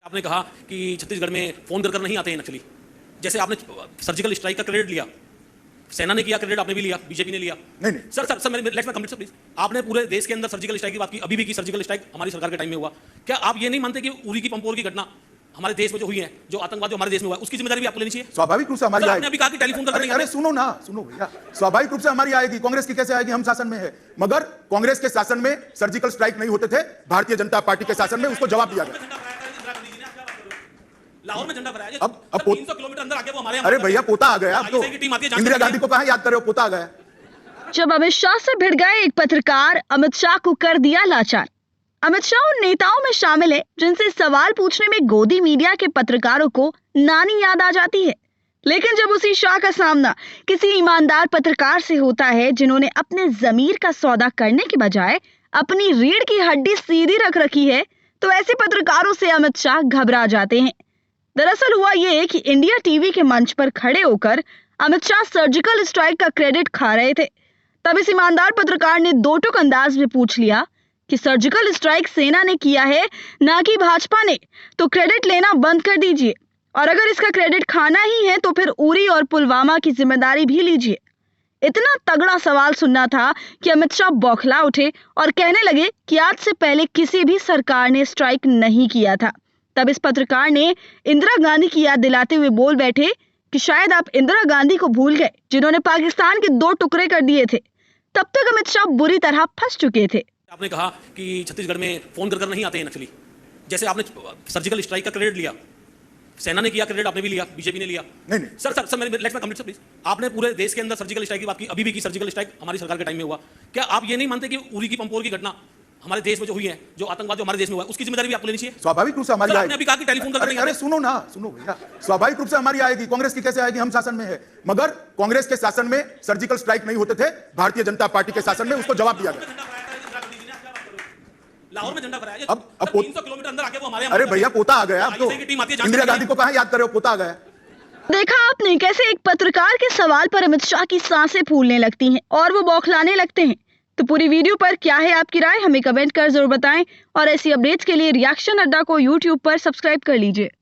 आपने कहा कि छत्तीसगढ़ में फोन कर नहीं आते हैं नक्सली। जैसे आपने सर्जिकल स्ट्राइक का क्रेडिट लिया, सेना ने किया क्रेडिट, आपने भी लिया, बीजेपी ने लिया। नहीं sir let's complete sir please. आपने पूरे देश के अंदर सर्जिकल स्ट्राइक की बात की, अभी भी की सर्जिकल स्ट्राइक हमारी सरकार के टाइम में हुआ। क्या आप ये नहीं मानते कि उरी की पंपोर की घटना हमारे देश में जो हुई है, जो आतंकवाद जो हमारे देश में हुआ, उसकी जिम्मेदारी भी आपको लेनी चाहिए? स्वाभाविक रूप से हमारी आपने अभी कहा कि टेलीफोन कर अरे सुनो भैया, स्वाभाविक रूप से हमारी आएगी। कांग्रेस की कैसे आएगी? हम शासन में है। मगर कांग्रेस के शासन में सर्जिकल स्ट्राइक नहीं होते थे, भारतीय जनता पार्टी के शासन में उसको जवाब दिया गया। लाहौर में झंडा फहराया। अब 300 किलोमीटर अंदर आके वो हमारे। अरे भैया पोता आ गया। अब तो इंदिरा गांधी को कहां याद करे, पोता आ गया। जब अमित शाह से भिड़ गए एक पत्रकार, अमित शाह को कर दिया लाचार। अमित शाह उन नेताओं में शामिल है जिनसे सवाल पूछने में गोदी मीडिया के पत्रकारों को नानी याद आ जाती है। लेकिन जब उसी शाह का सामना किसी ईमानदार पत्रकार से होता है जिन्होंने अपने जमीर का सौदा करने के बजाय अपनी रीढ़ की हड्डी सीधी रख रखी है, तो ऐसे पत्रकारों से अमित शाह घबरा जाते हैं। दरअसल हुआ ये कि इंडिया टीवी के मंच पर खड़े होकर अमित शाह सर्जिकल स्ट्राइक का क्रेडिट खा रहे थे। तब इस ईमानदार पत्रकार ने दो टूक अंदाज में पूछ लिया कि सर्जिकल स्ट्राइक सेना ने किया है, ना कि भाजपा ने, तो क्रेडिट लेना बंद कर दीजिए, और अगर इसका क्रेडिट खाना ही है तो फिर उरी और पुलवामा की जिम्मेदारी भी लीजिए। इतना तगड़ा सवाल सुनना था कि अमित शाह बौखला उठे और कहने लगे कि आज से पहले किसी भी सरकार ने स्ट्राइक नहीं किया था। तब इस पत्रकार ने इंदिरा गांधी की याद दिलाते हुए बोल बैठे कि शायद आप इंदिरा गांधी को भूल गए, जिन्होंने पाकिस्तान के 2 टुकड़े कर दिए थे। तब तक अमित शाह बुरी तरह फंस चुके थे। आपने कहा कि छत्तीसगढ़ में फोन कर नहीं आते हैं नक्सली। जैसे आपने सर्जिकल स्ट्राइक का क्रेडिट लिया, सेना ने किया क्रेडिट, आपने भी लिया, बीजेपी ने लिया। नहीं sir let's complete sir please. आपने पूरे देश के अंदर सर्जिकल स्ट्राइक की बात की, अभी भी की सर्जिकल स्ट्राइक हमारी सरकार के टाइम में हुआ। क्या आप ये नहीं मानते कि उरी की पंपोर की घटना हमारे देश में जो हुई है, जो आतंकवाद जो हमारे देश में हुआ, उसकी जिम्मेदारी भी आपको लेनी चाहिए? स्वाभाविक रूप से हमारी आएगी। आपने अभी कहा कि टेलीफोन कर अरे सुनो भैया, स्वाभाविक रूप से हमारी आएगी। कांग्रेस की कैसे आएगी? हम शासन में है। मगर कांग्रेस के शासन में सर्जिकल स्ट्राइक नहीं होते थे, भारतीय जनता पार्टी के शासन में उसको जवाब दिया गया। लाहौर में झंडा फहराया। अब 300 किलोमीटर अंदर आके वो हमारे। अरे भैया पोता आ गया। अब तो इंदिरा गांधी को कहां याद करे, पोता आ गया। देखा आपने कैसे एक पत्रकार के सवाल पर अमित शाह की सांसें फूलने लगती हैं और वो बौखलाने लगते हैं। तो पूरी वीडियो पर क्या है आपकी राय, हमें कमेंट कर जरूर बताएं, और ऐसी अपडेट्स के लिए रिएक्शन अड्डा को YouTube पर सब्सक्राइब कर लीजिए।